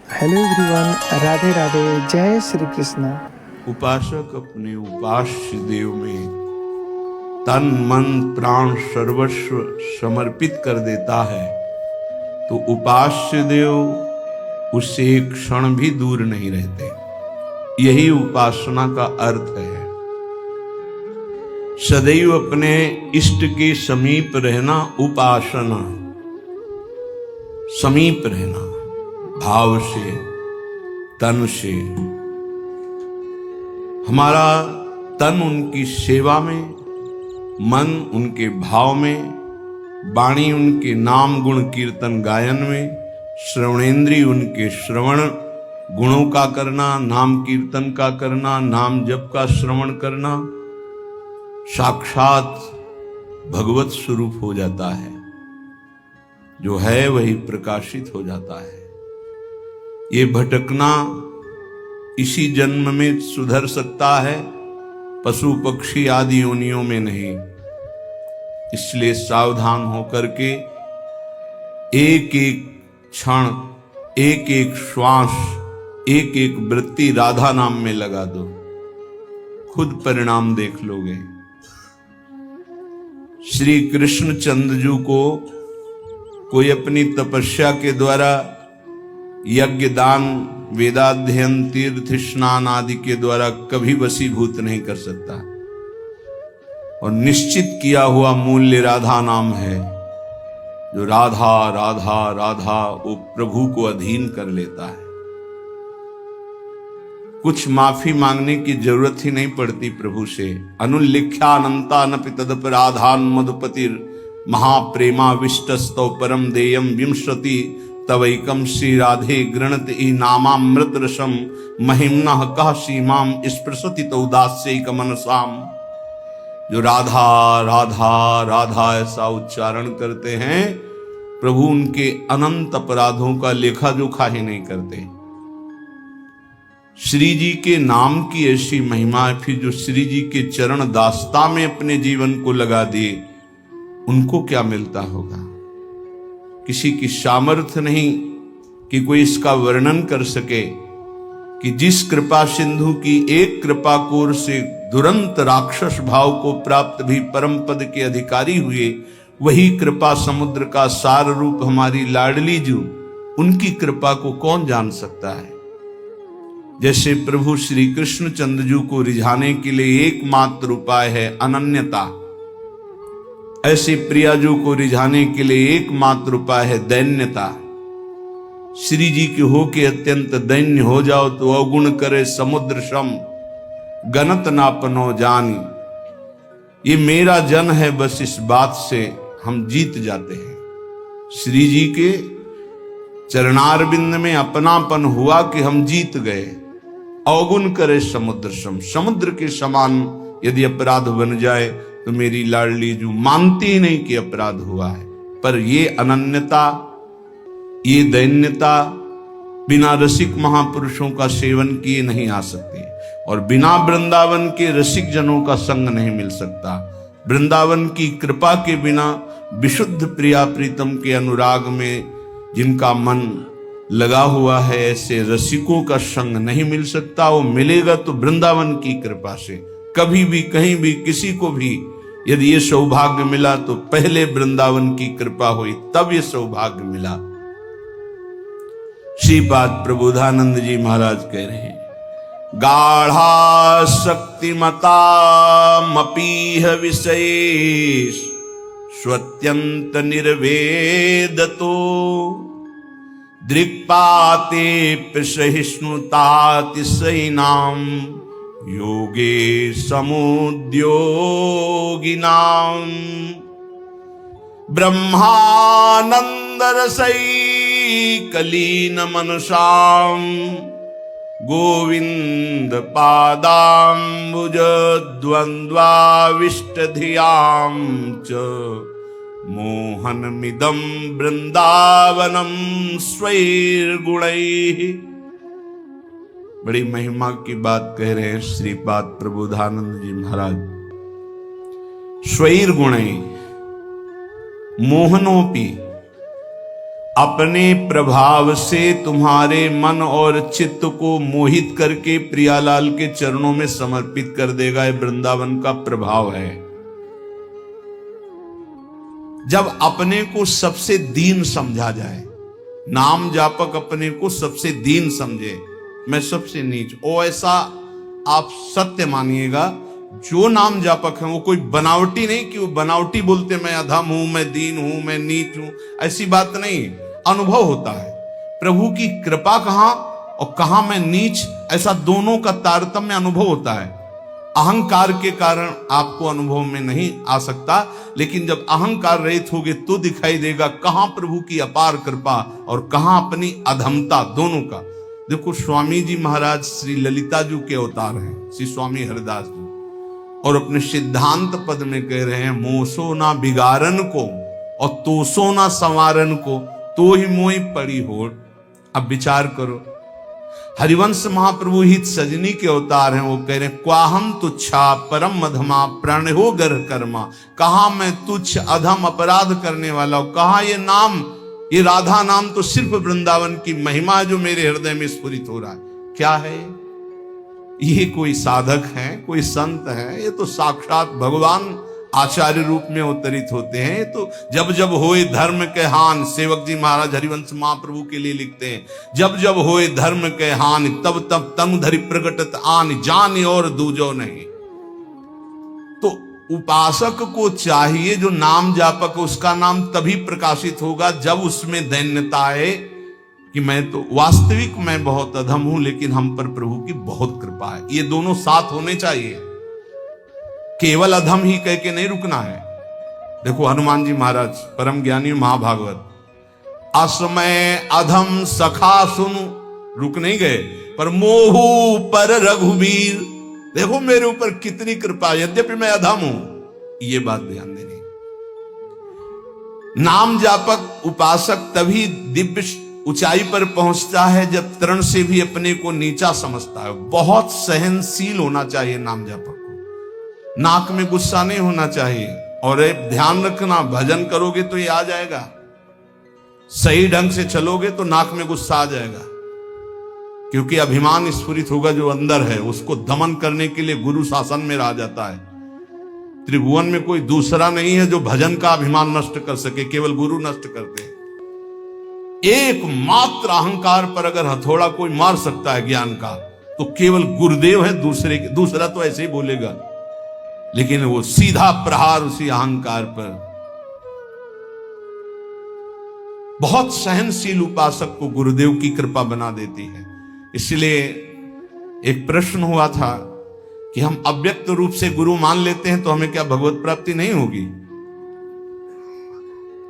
Hello everyone, Radhe Radhe, जय श्री कृष्ण। उपासक अपने उपास्य देव में तन मन प्राण सर्वस्व समर्पित कर देता है तो उपास्य देव उससे एक क्षण भी दूर नहीं रहते। यही उपासना का अर्थ है। सदैव अपने इष्ट के समीप रहना उपासना, समीप रहना भाव से, तन से। हमारा तन उनकी सेवा में, मन उनके भाव में, वाणी उनके नाम गुण कीर्तन गायन में, श्रवणेंद्रिय उनके श्रवण गुणों का करना, नाम कीर्तन का करना, नाम जप का श्रवण करना, साक्षात भगवत स्वरूप हो जाता है। जो है वही प्रकाशित हो जाता है। ये भटकना इसी जन्म में सुधर सकता है, पशु पक्षी आदि योनियों में नहीं। इसलिए सावधान होकर के एक एक क्षण, एक एक श्वास, एक एक वृत्ति राधा नाम में लगा दो, खुद परिणाम देख लोगे। श्री कृष्ण चंद्रजू को कोई अपनी तपस्या के द्वारा यज्ञ दान वेदाध्ययन तीर्थ स्नान आदि के द्वारा कभी वशीभूत नहीं कर सकता। और निश्चित किया हुआ मूल्य राधा नाम है। जो राधा राधा राधा वो प्रभु को अधीन कर लेता है। कुछ माफी मांगने की जरूरत ही नहीं पड़ती प्रभु से। अनुल्लिख्या अनंता नपि तदपराधान मधुपतिर महाप्रेमा विष्टस्तौ परम देयम विंशति तवैकम श्री राधे गृणत ई नामामृत रसम महिम्ना कह सीमाम स्पृशति तौदास्यैक मनसाम। जो राधा राधा राधा ऐसा उच्चारण करते हैं, प्रभु उनके अनंत अपराधों का लेखा जोखा ही नहीं करते। श्री जी के नाम की ऐसी महिमा है। फिर जो श्री जी के चरण दास्ता में अपने जीवन को लगा दिए, उनको क्या मिलता होगा। किसी की सामर्थ्य नहीं कि कोई इसका वर्णन कर सके कि जिस कृपा सिंधु की एक कृपा कोर से दुरंत राक्षस भाव को प्राप्त भी परम पद के अधिकारी हुए, वही कृपा समुद्र का सार रूप हमारी लाडली जू, उनकी कृपा को कौन जान सकता है। जैसे प्रभु श्री कृष्ण चंद्रजू को रिझाने के लिए एकमात्र उपाय है अनन्यता, ऐसे प्रियाजू को रिझाने के लिए एकमात्र उपाय है दैन्यता। श्री जी के हो के अत्यंत दैन्य हो जाओ तो अवगुण करे समुद्र सम, गनत नापनो जानी। ये मेरा जन है, बस इस बात से हम जीत जाते हैं। श्री जी के चरणारविंद में अपनापन हुआ कि हम जीत गए। अवगुण करे समुद्र सम, समुद्र के समान यदि अपराध बन जाए तो मेरी लाडली जू मानती ही नहीं कि अपराध हुआ है। पर ये अनन्यता, ये दैन्यता बिना रसिक महापुरुषों का सेवन किए नहीं आ सकती। और बिना वृंदावन के रसिक जनों का संग नहीं मिल सकता। वृंदावन की कृपा के बिना विशुद्ध प्रिया प्रीतम के अनुराग में जिनका मन लगा हुआ है, ऐसे रसिकों का संग नहीं मिल सकता। वो मिलेगा तो वृंदावन की कृपा से। कभी भी कहीं भी किसी को भी यदि ये सौभाग्य मिला तो पहले वृंदावन की कृपा हुई, तब ये सौभाग्य मिला। श्रीपाद प्रबोधानंद जी महाराज कह रहे हैं, गाढ़ा शक्तिमता मपीह विशेष स्वत्यंत निर्वेदतो दृक्पाते प्रसहिष्णुतातिशयिनाम योगे समुद्योगिनाम। ब्रह्मानंद रसैकलीन मनसाम गोविंद पादाम्बुज द्वंद्वाविष्ट धियाम च मोहनमिदं वृंदावनम स्वैर्गुणैः। बड़ी महिमा की बात कह रहे हैं श्रीपाद प्रबोधानंद जी महाराज। स्वैर्गुणैः मोहनोपि अपने प्रभाव से तुम्हारे मन और चित्त को मोहित करके प्रियालाल के चरणों में समर्पित कर देगा। ये वृंदावन का प्रभाव है। जब अपने को सबसे दीन समझा जाए, नाम जापक अपने को सबसे दीन समझे, मैं सबसे नीच, ओ ऐसा आप सत्य मानिएगा। जो नाम जापक है वो कोई बनावटी नहीं कि वो बनावटी बोलते मैं अधम हूं, मैं दीन हूं, मैं नीच हूं, ऐसी बात नहीं। अनुभव होता है प्रभु की कृपा कहां और कहां मैं नीच, ऐसा दोनों का तारतम्य अनुभव होता है। अहंकार के कारण आपको अनुभव में नहीं आ सकता, लेकिन जब अहंकार रहित होगे तो दिखाई देगा कहां प्रभु की अपार कृपा और कहां अपनी अधमता, दोनों का। देखो स्वामी जी महाराज श्री ललिता जी के अवतार हैं, श्री स्वामी हरिदास जी, और अपने सिद्धांत पद में कह रहे हैं मोसो ना बिगारन को और तोसो ना संवारन को, तो ही मोई पड़ी होड़। अब विचार करो, हरिवंश महाप्रभु हित सजनी के अवतार हैं, वो कह रहे हैं क्वाहम तुच्छा परम मधमा प्रण हो गर कर्मा। कहा मैं तुच्छ अधम अपराध करने वाला हूं, कहा ये नाम, ये राधा नाम तो सिर्फ वृंदावन की महिमा जो मेरे हृदय में स्फुरित हो रहा है। क्या है ये? कोई साधक है, कोई संत है? ये तो साक्षात भगवान आचार्य रूप में अवतरित होते हैं। तो जब जब होए धर्म के हान, सेवक जी महाराज हरिवंश महाप्रभु के लिए लिखते हैं, जब जब होए धर्म के हान तब तब तनु धरि प्रगटत आन, जान और दूजो नहीं। तो उपासक को चाहिए, जो नाम जापक, उसका नाम तभी प्रकाशित होगा जब उसमें दैन्यता आए कि मैं तो वास्तविक मैं बहुत अधम हूं, लेकिन हम पर प्रभु की बहुत कृपा है। ये दोनों साथ होने चाहिए, केवल अधम ही कह के नहीं रुकना है। देखो हनुमान जी महाराज परम ज्ञानी महाभागवत, असमय अधम सखा सुनु, रुक नहीं गए, पर मोहू पर रघुवीर, देखो मेरे ऊपर कितनी कृपा, यद्यपि मैं अधम हूं, ये बात ध्यान देनी। नाम जापक उपासक तभी दिव्य ऊंचाई पर पहुंचता है जब तरण से भी अपने को नीचा समझता है। बहुत सहनशील होना चाहिए नाम जापक को, नाक में गुस्सा नहीं होना चाहिए। और ध्यान रखना, भजन करोगे तो ये आ जाएगा, सही ढंग से चलोगे तो नाक में गुस्सा आ जाएगा, क्योंकि अभिमान स्फुरित होगा जो अंदर है, उसको दमन करने के लिए गुरु शासन में रह जाता है। त्रिभुवन में कोई दूसरा नहीं है जो भजन का अभिमान नष्ट कर सके, केवल गुरु नष्ट करते हैं। एकमात्र अहंकार पर अगर हथौड़ा कोई मार सकता है ज्ञान का, तो केवल गुरुदेव है, दूसरा तो ऐसे ही बोलेगा, लेकिन वो सीधा प्रहार उसी अहंकार पर। बहुत सहनशील उपासक को गुरुदेव की कृपा बना देती है। इसलिए एक प्रश्न हुआ था कि हम अव्यक्त रूप से गुरु मान लेते हैं तो हमें क्या भगवत प्राप्ति नहीं होगी?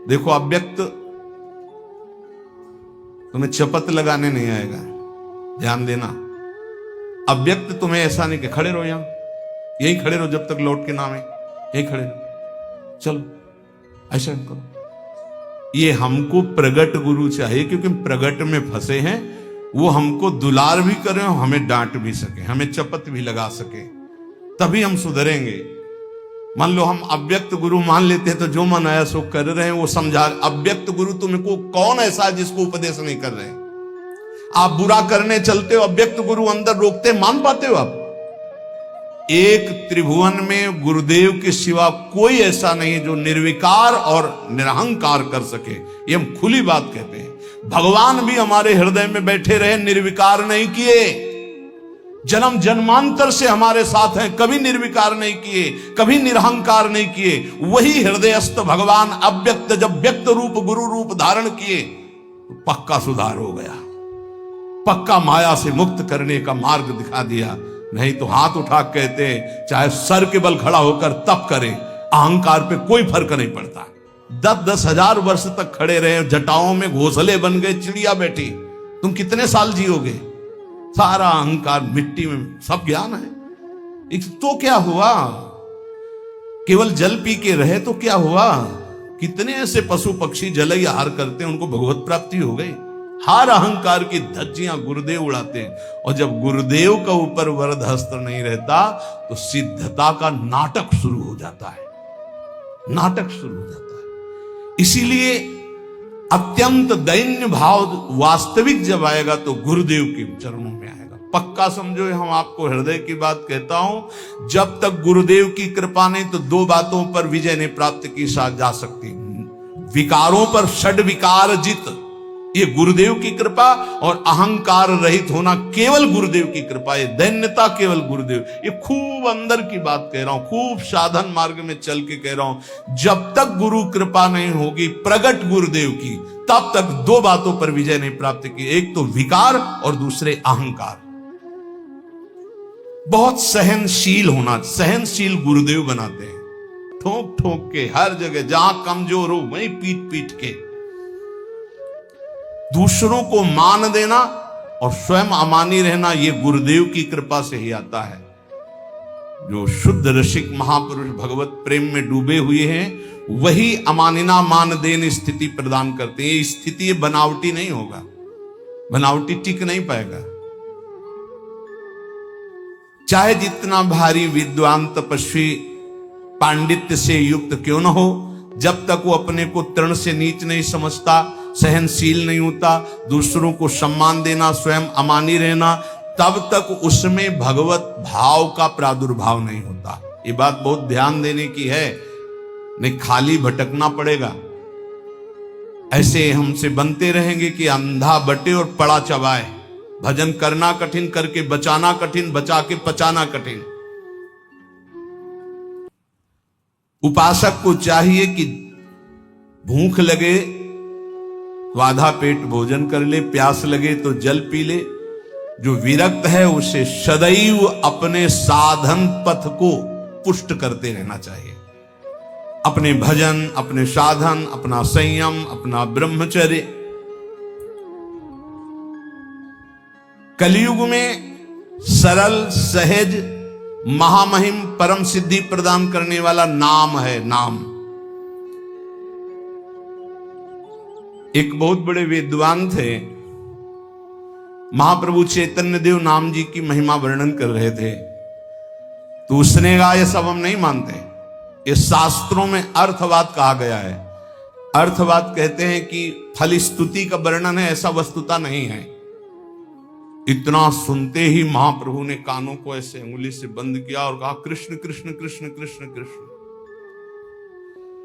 देखो अव्यक्त तुम्हें चपत लगाने नहीं आएगा, ध्यान देना। अव्यक्त तुम्हें ऐसा नहीं कि खड़े रहो, यहां यही खड़े रहो जब तक लौट के ना आए, यही खड़े रहो, चलो ऐसा करो। ये हमको प्रगट गुरु चाहिए, क्योंकि प्रगट में फंसे हैं। वो हमको दुलार भी करें, हमें डांट भी सके, हमें चपत भी लगा सके, तभी हम सुधरेंगे। मान लो हम अव्यक्त गुरु मान लेते हैं तो जो मन आया सो कर रहे हैं, वो समझा। अव्यक्त गुरु तुमको कौन ऐसा है जिसको उपदेश नहीं कर रहे? आप बुरा करने चलते हो, अव्यक्त गुरु अंदर रोकते, मान पाते हो आप? एक त्रिभुवन में गुरुदेव के सिवा कोई ऐसा नहीं जो निर्विकार और निरहंकार कर सके। ये हम खुली बात कहते हैं। भगवान भी हमारे हृदय में बैठे रहे, निर्विकार नहीं किए। जन्म जन्मांतर से हमारे साथ हैं, कभी निर्विकार नहीं किए, कभी निरहंकार नहीं किए। वही हृदयस्थ भगवान अव्यक्त जब व्यक्त रूप गुरु रूप धारण किए तो पक्का सुधार हो गया, पक्का माया से मुक्त करने का मार्ग दिखा दिया। नहीं तो हाथ उठा कहते चाहे सर के बल खड़ा होकर तप करे, अहंकार पे कोई फर्क नहीं पड़ता। 10-10 हजार वर्ष तक खड़े रहे, जटाओं में घोंसले बन गए, चिड़िया बैठी, तुम कितने साल जियोगे? सारा अहंकार मिट्टी में, सब ज्ञान है तो क्या हुआ? केवल जल पी के रहे तो क्या हुआ? कितने ऐसे पशु पक्षी जल आहार करते हैं, उनको भगवत प्राप्ति हो गई। हर अहंकार की धज्जियां गुरुदेव उड़ाते हैं। और जब गुरुदेव का ऊपर वरद हस्त नहीं रहता तो सिद्धता का नाटक शुरू हो जाता है, नाटक शुरू हो जाता है। इसीलिए अत्यंत दैन्य भाव वास्तविक जब आएगा तो गुरुदेव के चरणों में आएगा। पक्का समझो, हम आपको हृदय की बात कहता हूं, जब तक गुरुदेव की कृपा नहीं तो दो बातों पर विजय नहीं प्राप्त की जा सकती। विकारों पर षड विकार जित, ये गुरुदेव की कृपा, और अहंकार रहित होना केवल गुरुदेव की कृपा, ये दैन्यता केवल गुरुदेव। ये खूब अंदर की बात कह रहा हूं, खूब साधन मार्ग में चल के कह रहा हूं। जब तक गुरु कृपा नहीं होगी प्रगट गुरुदेव की, तब तक दो बातों पर विजय नहीं प्राप्त की, एक तो विकार और दूसरे अहंकार। बहुत सहनशील होना, सहनशील गुरुदेव बनाते हैं, ठोक ठोक के हर जगह, जहां कमजोर हो वहीं पीट पीट के। दूसरों को मान देना और स्वयं अमानी रहना, यह गुरुदेव की कृपा से ही आता है। जो शुद्ध रसिक महापुरुष भगवत प्रेम में डूबे हुए हैं, वही अमानिना मान देन स्थिति प्रदान करते हैं। ये स्थिति बनावटी नहीं होगा, बनावटी टिक नहीं पाएगा। चाहे जितना भारी विद्वान तपस्वी पांडित्य से युक्त क्यों न हो, जब तक वो अपने को तृण से नीच नहीं समझता, सहनशील नहीं होता, दूसरों को सम्मान देना, स्वयं अमानी रहना, तब तक उसमें भगवत भाव का प्रादुर्भाव नहीं होता। ये बात बहुत ध्यान देने की है, नहीं खाली भटकना पड़ेगा। ऐसे हमसे बनते रहेंगे कि अंधा बटे और पड़ा चबाए। भजन करना कठिन, करके बचाना कठिन, बचा के पचाना कठिन। उपासक को चाहिए कि भूख लगे तो आधा पेट भोजन कर ले, प्यास लगे तो जल पी ले। जो विरक्त है उसे सदैव अपने साधन पथ को पुष्ट करते रहना चाहिए। अपने भजन, अपने साधन, अपना संयम, अपना ब्रह्मचर्य। कलयुग में सरल, सहज, महामहिम, परम सिद्धि प्रदान करने वाला नाम है, नाम। एक बहुत बड़े विद्वान थे, महाप्रभु चैतन्य देव नाम जी की महिमा वर्णन कर रहे थे, तो उसने कहा ये सब हम नहीं मानते, ये शास्त्रों में अर्थवाद कहा गया है। अर्थवाद कहते हैं कि फल स्तुति का वर्णन है, ऐसा वस्तुता नहीं है। इतना सुनते ही महाप्रभु ने कानों को ऐसे उंगली से बंद किया और कहा कृष्ण कृष्ण कृष्ण कृष्ण कृष्ण,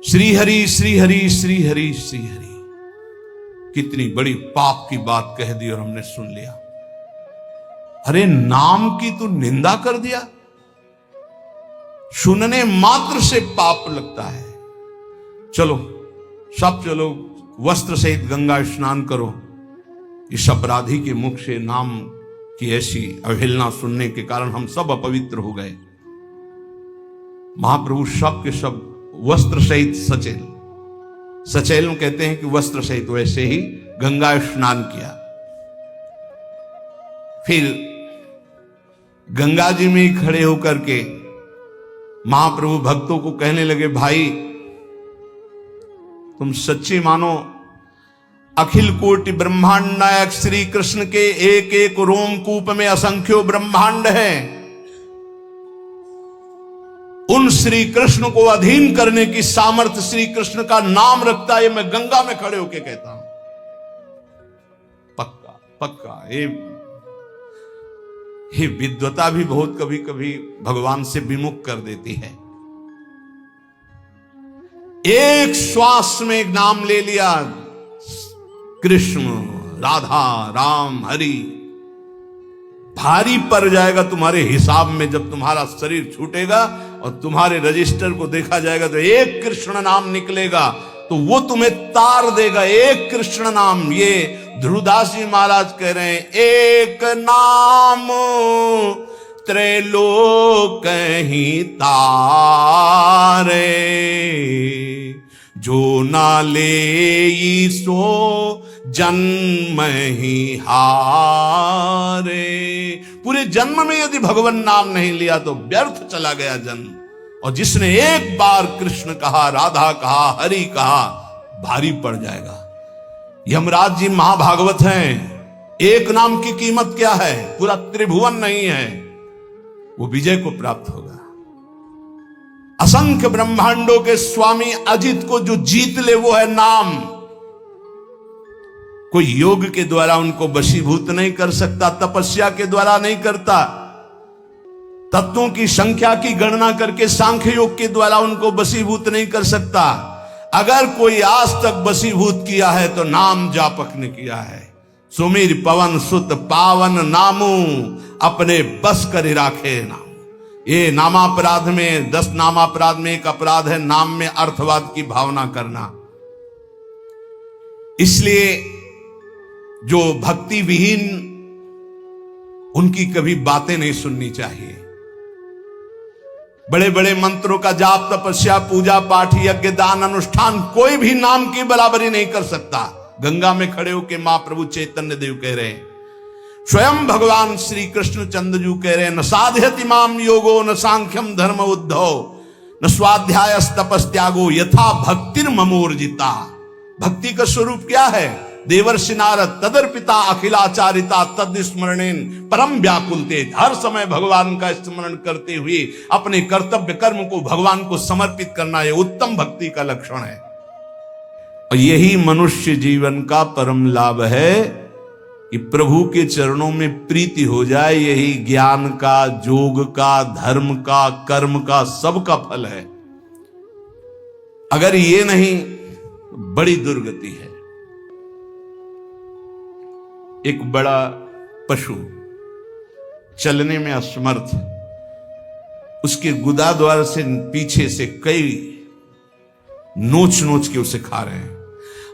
श्री हरि श्री हरि श्री हरि श्री हरि। कितनी बड़ी पाप की बात कह दी और हमने सुन लिया। अरे नाम की तो निंदा कर दिया, सुनने मात्र से पाप लगता है। चलो सब चलो, वस्त्र सहित गंगा स्नान करो। इस अपराधी के मुख से नाम की ऐसी अवहेलना सुनने के कारण हम सब अपवित्र हो गए। महाप्रभु सब के सब वस्त्र सहित सचेल, सचेल में कहते हैं कि वस्त्र सहित, वैसे ही गंगा स्नान किया। फिर गंगा जी में ही खड़े होकर के महाप्रभु भक्तों को कहने लगे, भाई तुम सच्चे मानो, अखिल कोटि ब्रह्मांड नायक श्री कृष्ण के एक एक रोमकूप में असंख्यों ब्रह्मांड हैं। उन श्री कृष्ण को अधीन करने की सामर्थ्य श्री कृष्ण का नाम रखता है। मैं गंगा में खड़े होकर कहता हूं, पक्का पक्का। ये विद्वता भी बहुत कभी कभी भगवान से विमुख कर देती है। एक श्वास में एक नाम ले लिया, कृष्ण, राधा, राम, हरि। भारी पड़ जाएगा तुम्हारे हिसाब में जब तुम्हारा शरीर छूटेगा और तुम्हारे रजिस्टर को देखा जाएगा तो एक कृष्ण नाम निकलेगा, तो वो तुम्हें तार देगा। एक कृष्ण नाम, ये ध्रुवदास जी महाराज कह रहे हैं, एक नाम त्रैलोक ही तारे, जो ना ले सो जन्म ही हारे। पूरे जन्म में यदि भगवान नाम नहीं लिया तो व्यर्थ चला गया जन्म। और जिसने एक बार कृष्ण कहा, राधा कहा, हरि कहा, भारी पड़ जाएगा। यमराज जी महाभागवत हैं, एक नाम की कीमत क्या है, पूरा त्रिभुवन नहीं है, वो विजय को प्राप्त होगा। असंख्य ब्रह्मांडों के स्वामी अजित को जो जीत ले वो है नाम। कोई योग के द्वारा उनको वशीभूत नहीं कर सकता, तपस्या के द्वारा नहीं करता, तत्वों की संख्या की गणना करके सांख्य योग के द्वारा उनको वशीभूत नहीं कर सकता। अगर कोई आज तक वशीभूत किया है तो नाम जापक ने किया है। सुमिर पवन सुत पावन नामू, अपने बस कर राखे नाम। ये नामापराध में 10 नामापराध में एक अपराध है नाम में अर्थवाद की भावना करना। इसलिए जो भक्ति विहीन, उनकी कभी बातें नहीं सुननी चाहिए। बड़े बड़े मंत्रों का जाप, तपस्या, पूजा पाठ, यज्ञ, दान, अनुष्ठान कोई भी नाम की बराबरी नहीं कर सकता। गंगा में खड़े होकर महाप्रभु चैतन्य देव कह रहे हैं, स्वयं भगवान श्री कृष्ण चंद्रजू कह रहे हैं, न साध्यति माम योगो न सांख्यम धर्म उद्धव न स्वाध्याय तपस्त्यागो यथा भक्तिर ममोर्जिता। भक्ति का स्वरूप क्या है? देवर्षि नारद तदर्पिता अखिलाचारिता तद स्मरणेन परम व्याकुल तेज। हर समय भगवान का स्मरण करते हुए अपने कर्तव्य कर्म को भगवान को समर्पित करना, यह उत्तम भक्ति का लक्षण है। और यही मनुष्य जीवन का परम लाभ है कि प्रभु के चरणों में प्रीति हो जाए। यही ज्ञान का, योग का, धर्म का, कर्म का, सबका फल है। अगर ये नहीं, बड़ी दुर्गति है। एक बड़ा पशु चलने में असमर्थ, उसके गुदा द्वार से पीछे से कई नोच नोच के उसे खा रहे हैं,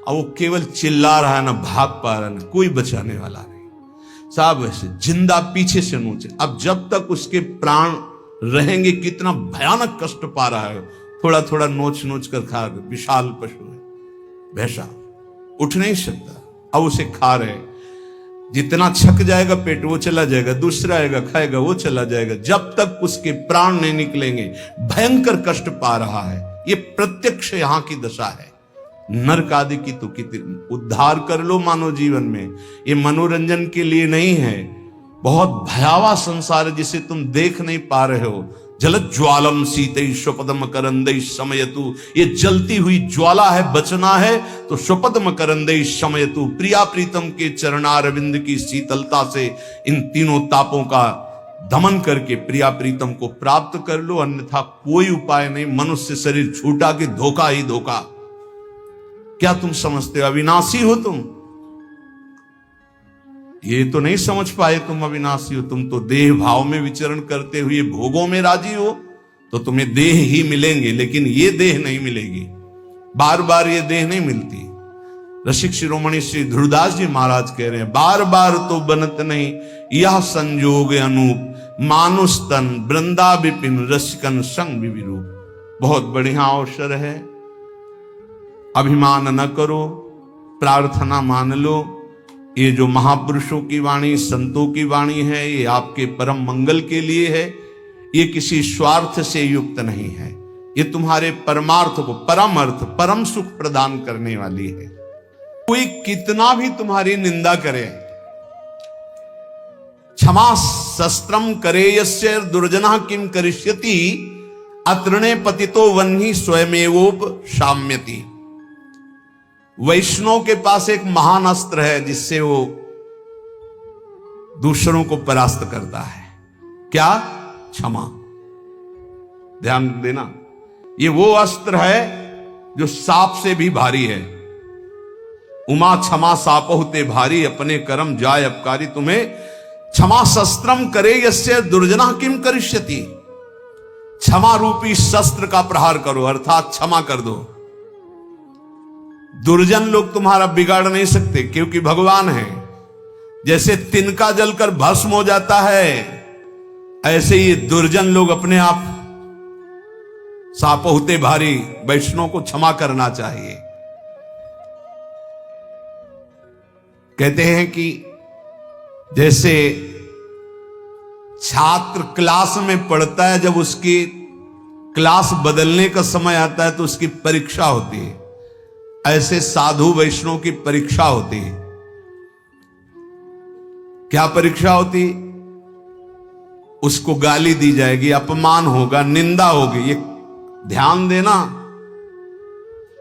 और वो केवल चिल्ला रहा है, ना भाग पा रहा है, कोई बचाने वाला नहीं। साहब ऐसे जिंदा पीछे से नोचे। अब जब तक उसके प्राण रहेंगे, कितना भयानक कष्ट पा रहा है। थोड़ा थोड़ा नोच नोच कर खा रहे। विशाल पशु है, भैंसा उठ नहीं सकता, अब उसे खा रहे। जितना छक जाएगा पेट वो चला जाएगा, दूसरा आएगा खाएगा वो चला जाएगा, जब तक उसके प्राण नहीं निकलेंगे। भयंकर कष्ट पा रहा है। ये प्रत्यक्ष यहां की दशा है। नरक आदि की तो कितनी उद्धार कर लो मानव जीवन में, ये मनोरंजन के लिए नहीं है। बहुत भयावह संसार है जिसे तुम देख नहीं पा रहे हो। जलत ज्वालम सीतई स्वपदम करंदई समयतु, ये जलती हुई ज्वाला है, बचना है तो स्वपदम करंदई समयतु। प्रिया प्रीतम के चरणारविंद की शीतलता से इन तीनों तापों का दमन करके प्रिया प्रीतम को प्राप्त कर लो, अन्यथा कोई उपाय नहीं। मनुष्य शरीर छूटा कि धोखा ही धोखा। क्या तुम समझते हो अविनाशी हो तुम? ये तो नहीं समझ पाए तुम अविनाशी हो। तुम तो देह भाव में विचरण करते हुए भोगों में राजी हो, तो तुम्हें देह ही मिलेंगे, लेकिन ये देह नहीं मिलेगी। बार बार ये देह नहीं मिलती। रसिक शिरोमणि श्री ध्रुवदास जी महाराज कह रहे हैं, बार बार तो बनत नहीं यह संजोग अनूप, मानुष तन वृंदा विपिन रसिकन संग विविरूप। बहुत बढ़िया अवसर है, अभिमान न करो, प्रार्थना मान लो। ये जो महापुरुषों की वाणी, संतों की वाणी है, ये आपके परम मंगल के लिए है। ये किसी स्वार्थ से युक्त नहीं है। ये तुम्हारे परमार्थ को, परम अर्थ, परम सुख प्रदान करने वाली है। कोई कितना भी तुम्हारी निंदा करे, क्षमा शस्त्रम करे यस्य दुर्जना किम करिष्यति, अतृणे पतितो वह्नि स्वयमेवोप शाम्यति। वैष्णव के पास एक महान अस्त्र है जिससे वो दूसरों को परास्त करता है। क्या? क्षमा। ध्यान देना, ये वो अस्त्र है जो सांप से भी भारी है। उमा क्षमा सापहुते भारी, अपने कर्म जाय अपकारी तुम्हें। क्षमा शस्त्रम करे यस्य दुर्जना किम करिष्यति। क्षमा रूपी शस्त्र का प्रहार करो, अर्थात क्षमा कर दो। दुर्जन लोग तुम्हारा बिगाड़ नहीं सकते, क्योंकि भगवान है। जैसे तिनका जलकर भस्म हो जाता है, ऐसे ही दुर्जन लोग अपने आप सापहुते भारी। वैष्णव को क्षमा करना चाहिए। कहते हैं कि जैसे छात्र क्लास में पढ़ता है, जब उसकी क्लास बदलने का समय आता है तो उसकी परीक्षा होती है, ऐसे साधु वैष्णव की परीक्षा होती है। क्या परीक्षा होती? उसको गाली दी जाएगी, अपमान होगा, निंदा होगी। ये ध्यान देना,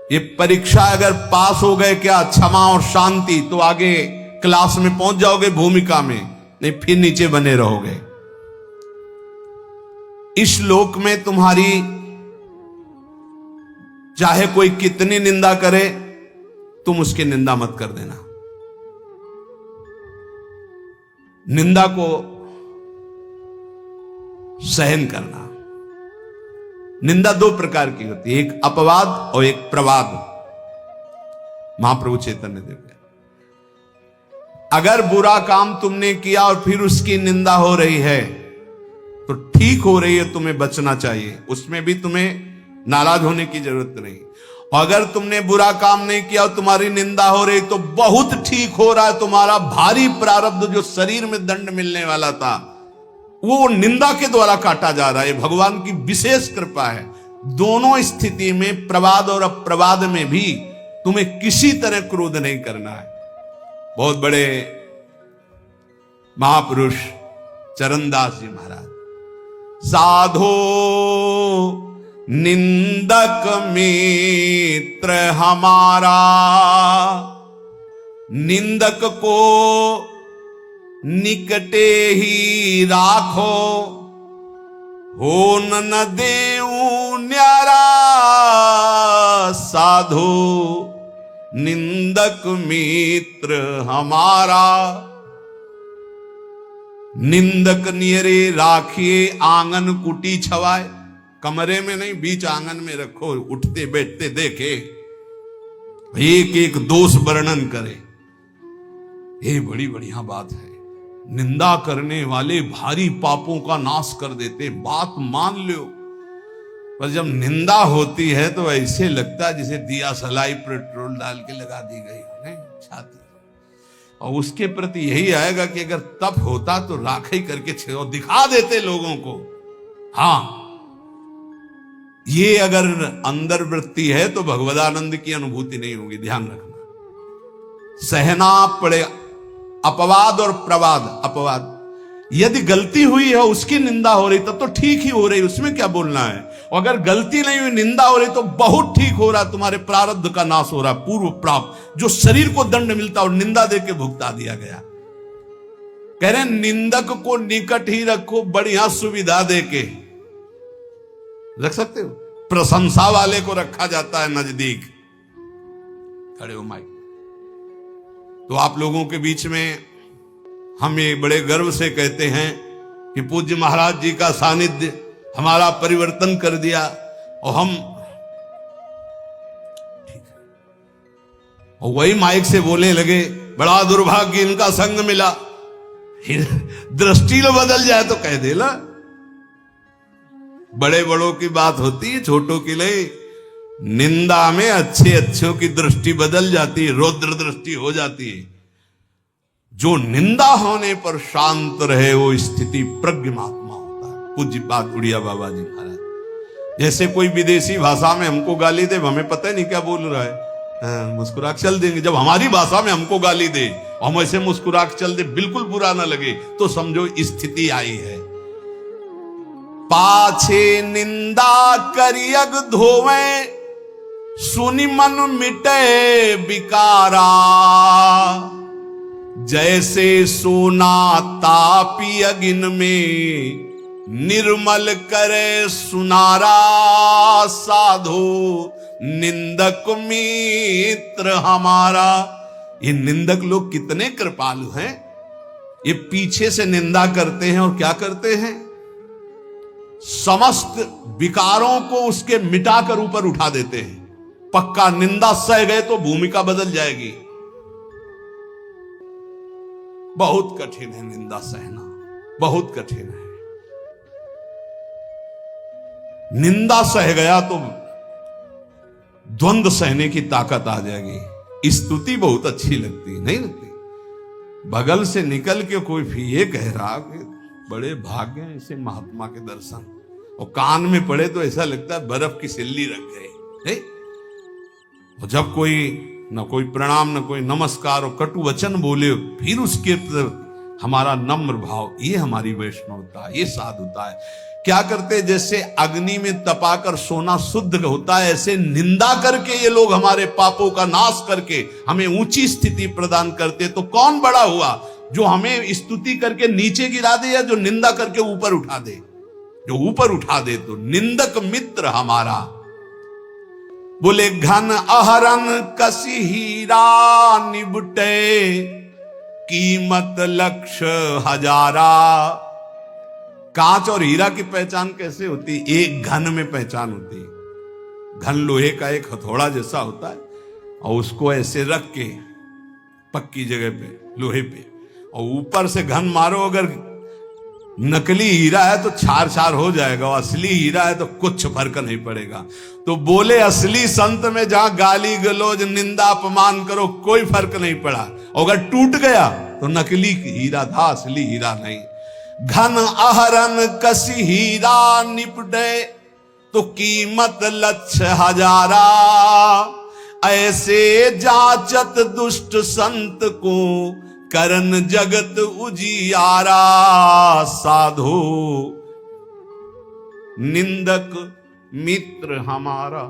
ये परीक्षा अगर पास हो गए क्या क्षमा और शांति, तो आगे क्लास में पहुंच जाओगे भूमिका में, नहीं फिर नीचे बने रहोगे। इस लोक में तुम्हारी चाहे कोई कितनी निंदा करे, तुम उसकी निंदा मत कर देना। निंदा को सहन करना। निंदा दो प्रकार की होती है, एक अपवाद और एक प्रवाद। महाप्रभु चैतन्य देव, अगर बुरा काम तुमने किया और फिर उसकी निंदा हो रही है तो ठीक हो रही है, तुम्हें बचना चाहिए, उसमें भी तुम्हें नाराज होने की जरूरत नहीं। और अगर तुमने बुरा काम नहीं किया और तुम्हारी निंदा हो रही तो बहुत ठीक हो रहा है, तुम्हारा भारी प्रारब्ध जो शरीर में दंड मिलने वाला था वो निंदा के द्वारा काटा जा रहा है। भगवान की विशेष कृपा है। दोनों स्थिति में, प्रवाद और अप्रवाद में भी तुम्हें किसी तरह क्रोध नहीं करना है। बहुत बड़े महापुरुष चरणदास जी महाराज, साधो निंदक मित्र हमारा, निंदक को निकटे ही राखो, हो न देऊ न्यारा, साधो निंदक मित्र हमारा। निंदक नियरे राखिए आंगन कुटी छवाए, कमरे में नहीं बीच आंगन में रखो, उठते बैठते देखे, एक एक दोष वर्णन करे। ये बड़ी बढ़िया बात है। निंदा करने वाले भारी पापों का नाश कर देते, बात मान लो। पर जब निंदा होती है तो ऐसे लगता है जैसे दिया सलाई पेट्रोल डाल के लगा दी गई नहीं छाती। और उसके प्रति यही आएगा कि अगर तप होता तो राखी करके दिखा देते लोगों को। हाँ, ये अगर अंदर वृत्ति है तो भगवदानंद की अनुभूति नहीं होगी, ध्यान रखना। सहना पड़े अपवाद और प्रवाद। अपवाद, यदि गलती हुई है उसकी निंदा हो रही तब तो ठीक ही हो रही, उसमें क्या बोलना है। और अगर गलती नहीं हुई, निंदा हो रही तो बहुत ठीक हो रहा, तुम्हारे प्रारब्ध का नाश हो रहा, पूर्व प्राप्त जो शरीर को दंड मिलता और निंदा देके भुगता दिया गया। कह रहे निंदक को निकट ही रखो, बढ़िया सुविधा देके रख सकते हो। प्रशंसा वाले को रखा जाता है नजदीक। खड़े हो माइक। तो आप लोगों के बीच में हम ये बड़े गर्व से कहते हैं कि पूज्य महाराज जी का सानिध्य हमारा परिवर्तन कर दिया। और हम और वही माइक से बोलने लगे, बड़ा दुर्भाग्य इनका संग मिला। दृष्टि बदल जाए तो कह दे ला, बड़े बड़ों की बात होती है, छोटों की नहीं। निंदा में अच्छे अच्छों की दृष्टि बदल जाती है, रौद्र दृष्टि हो जाती है। जो निंदा होने पर शांत रहे वो स्थिति प्रज्ञ महात्मा होता है। पूज्य बात उड़िया बाबा जी महाराज। जैसे कोई विदेशी भाषा में हमको गाली दे, हमें पता ही नहीं क्या बोल रहा है, मुस्कुरा के चल देंगे। जब हमारी भाषा में हमको गाली दे, हम ऐसे मुस्कुरा के चल दे, बिल्कुल बुरा ना लगे, तो समझो स्थिति आई है। पाछे निंदा करियग धोवे, सुनि मन मिटे विकारा, जैसे सोना तापी अगिन में, निर्मल करे सुनारा, साधो निंदक मित्र हमारा। ये निंदक लोग कितने कृपालु हैं। ये पीछे से निंदा करते हैं और क्या करते हैं, समस्त विकारों को उसके मिटाकर ऊपर उठा देते हैं। पक्का निंदा सह गए तो भूमिका बदल जाएगी। बहुत कठिन है निंदा सहना, बहुत कठिन है। निंदा सह गया तो द्वंद्व सहने की ताकत आ जाएगी। स्तुति बहुत अच्छी लगती, नहीं लगती। बगल से निकल के कोई भी ये कह रहा कि बड़े भाग्य हैं इसे महात्मा के दर्शन, और कान में पड़े तो ऐसा लगता है बर्फ की सिल्ली रख गए। और जब कोई न कोई प्रणाम न कोई नमस्कार और कटु वचन बोले, फिर उसके हमारा नम्र भाव, ये हमारी वैष्णवता, ये साधुता है क्या करते, जैसे अग्नि में तपाकर सोना शुद्ध होता है, ऐसे निंदा करके ये लोग हमारे पापों का नाश करके हमें ऊंची स्थिति प्रदान करते। तो कौन बड़ा हुआ, जो हमें स्तुति करके नीचे गिरा दे या जो निंदा करके ऊपर उठा दे? जो ऊपर उठा दे। तो निंदक मित्र हमारा। बोले घन अहरन कसी हीरा निबटे, कीमत लक्ष्य हजारा। कांच और हीरा की पहचान कैसे होती? एक घन में पहचान होती है। घन लोहे का एक हथौड़ा जैसा होता है, और उसको ऐसे रख के पक्की जगह पे, लोहे पे, और ऊपर से घन मारो। अगर नकली हीरा है तो छार छार हो जाएगा, और असली हीरा है तो कुछ फर्क नहीं पड़ेगा। तो बोले असली संत में जहां गाली गलौज निंदा अपमान करो कोई फर्क नहीं पड़ा, अगर टूट गया तो नकली हीरा था, असली हीरा नहीं। घन अहरन कसी हीरा निपटे, तो कीमत लक्ष्य हजारा। ऐसे जाचत दुष्ट संत को, करन जगत उजियारा। साधो निंदक मित्र हमारा।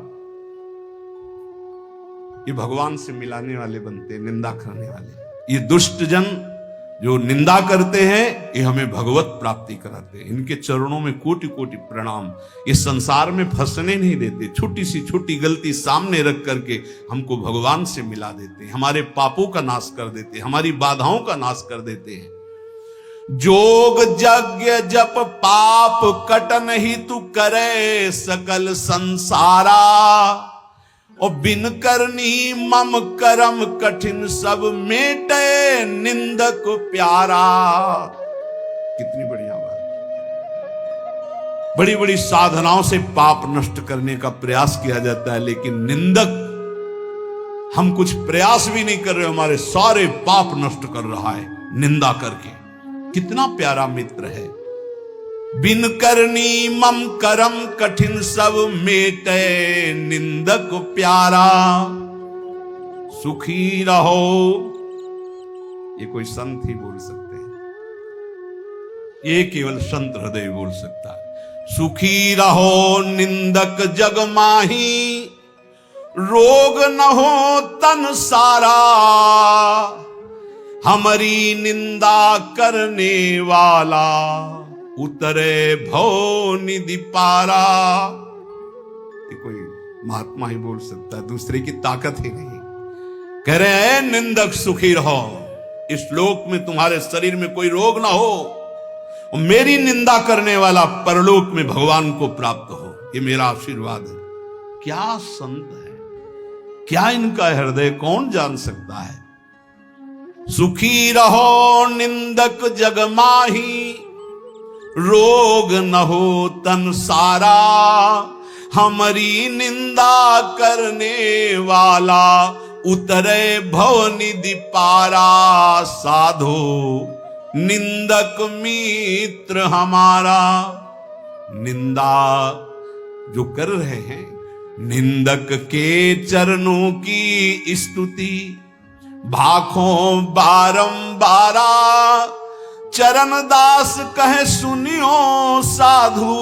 ये भगवान से मिलाने वाले बनते, निंदा करने वाले। ये दुष्ट जन जो निंदा करते हैं, ये हमें भगवत प्राप्ति कराते हैं। इनके चरणों में कोटि कोटि प्रणाम। ये संसार में फंसने नहीं देते, छोटी सी छोटी गलती सामने रख करके हमको भगवान से मिला देते हैं, हमारे पापों का नाश कर देते हैं, हमारी बाधाओं का नाश कर देते हैं। जोग यज्ञ जप पाप कटन ही तू करे, सकल संसारा। और बिन करनी मम करम कठिन, सब मेटे निंदक प्यारा। कितनी बढ़िया बात। बड़ी बड़ी साधनाओं से पाप नष्ट करने का प्रयास किया जाता है, लेकिन निंदक, हम कुछ प्रयास भी नहीं कर रहे, हमारे सारे पाप नष्ट कर रहा है निंदा करके। कितना प्यारा मित्र है। बिन करनी मम करम कठिन, सब मेटे निंदक प्यारा। सुखी रहो, ये कोई संत ही बोल सकते हैं, ये केवल संत हृदय बोल सकता है। सुखी रहो निंदक जग माही, रोग न हो तन सारा। हमारी निंदा करने वाला, उतरे भव निधि पारा। ये कोई महात्मा ही बोल सकता है, दूसरे की ताकत ही नहीं। कह रहे हैं निंदक सुखी रहो, इस लोक में तुम्हारे शरीर में कोई रोग ना हो, और मेरी निंदा करने वाला परलोक में भगवान को प्राप्त हो। ये मेरा आशीर्वाद है। क्या संत है, क्या इनका हृदय कौन जान सकता है। सुखी रहो निंदक जग माही, रोग न हो तन सारा। हमारी निंदा करने वाला, उतरे भव निधि पारा। साधो निंदक मित्र हमारा। निंदा जो कर रहे हैं, निंदक के चरणों की स्तुति भाखों बारंबारा। चरण दास कहे सुनियो साधु,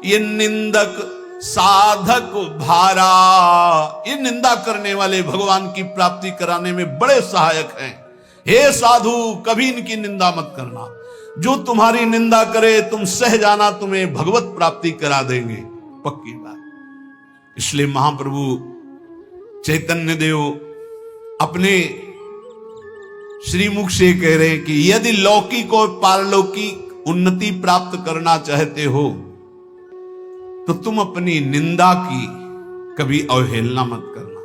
ये निंदक साधक भारा। ये निंदा करने वाले भगवान की प्राप्ति कराने में बड़े सहायक हैं। हे साधु, कभी इनकी निंदा मत करना। जो तुम्हारी निंदा करे तुम सह जाना, तुम्हें भगवत प्राप्ति करा देंगे, पक्की बात। इसलिए महाप्रभु चैतन्य देव अपने श्रीमुख से कह रहे हैं कि यदि लौकिक और पारलौकिक उन्नति प्राप्त करना चाहते हो, तो तुम अपनी निंदा की कभी अवहेलना मत करना।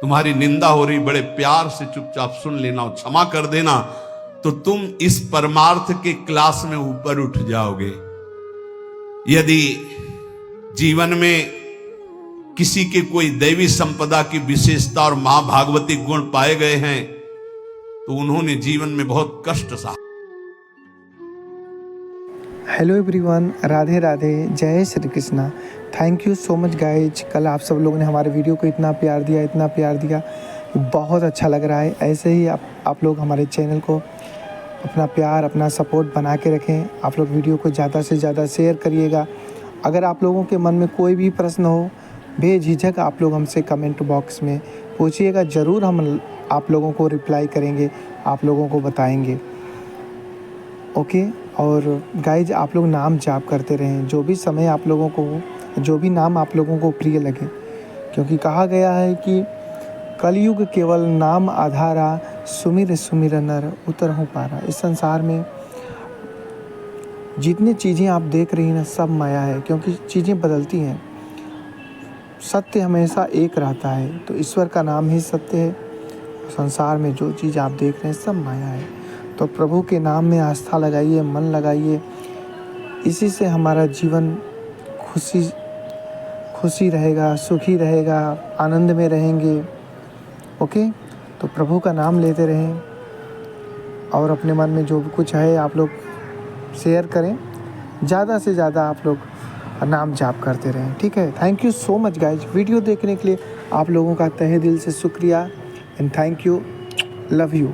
तुम्हारी निंदा हो रही, बड़े प्यार से चुपचाप सुन लेना और क्षमा कर देना, तो तुम इस परमार्थ के क्लास में ऊपर उठ जाओगे। यदि जीवन में किसी के कोई दैवी संपदा की विशेषता और महाभागवती गुण पाए गए हैं, तो उन्होंने जीवन में बहुत कष्ट सहा। हेलो एवरीवन, राधे राधे, जय Shri Krishna. Thank you so much guys. कल आप सब लोगों ने हमारे वीडियो को इतना प्यार दिया, इतना प्यार दिया, बहुत अच्छा लग रहा है। ऐसे ही आप लोग हमारे चैनल को अपना प्यार, अपना सपोर्ट बना के रखें। आप लोग वीडियो को ज़्यादा से ज़्यादा शेयर करिएगा अगर आप लोगों के मन में कोई भी प्रश्न हो, बेझिझक आप लोग हमसे कमेंट बॉक्स में पूछिएगा, ज़रूर हम आप लोगों को रिप्लाई करेंगे, आप लोगों को बताएंगे। ओके। और गाइज आप लोग नाम जाप करते रहें, जो भी समय आप लोगों को, जो भी नाम आप लोगों को प्रिय लगे, क्योंकि कहा गया है कि कलयुग केवल नाम आधारा, सुमिर सुमिर नर उतरहु पारा। इस संसार में जितनी चीज़ें आप देख रही हैं ना, सब माया है, क्योंकि चीज़ें बदलती हैं, सत्य हमेशा एक रहता है। तो ईश्वर का नाम ही सत्य है। संसार में जो चीज़ आप देख रहे हैं सब माया है। तो प्रभु के नाम में आस्था लगाइए, मन लगाइए, इसी से हमारा जीवन खुशी रहेगा, सुखी रहेगा, आनंद में रहेंगे। ओके। तो प्रभु का नाम लेते रहें और अपने मन में जो भी कुछ है आप लोग शेयर करें, ज़्यादा से ज़्यादा आप लोग नाम जाप करते रहें, ठीक है। Thank you so much guys, video देखने के लिए आप लोगों का तहे दिल से शुक्रिया and thank you, love you.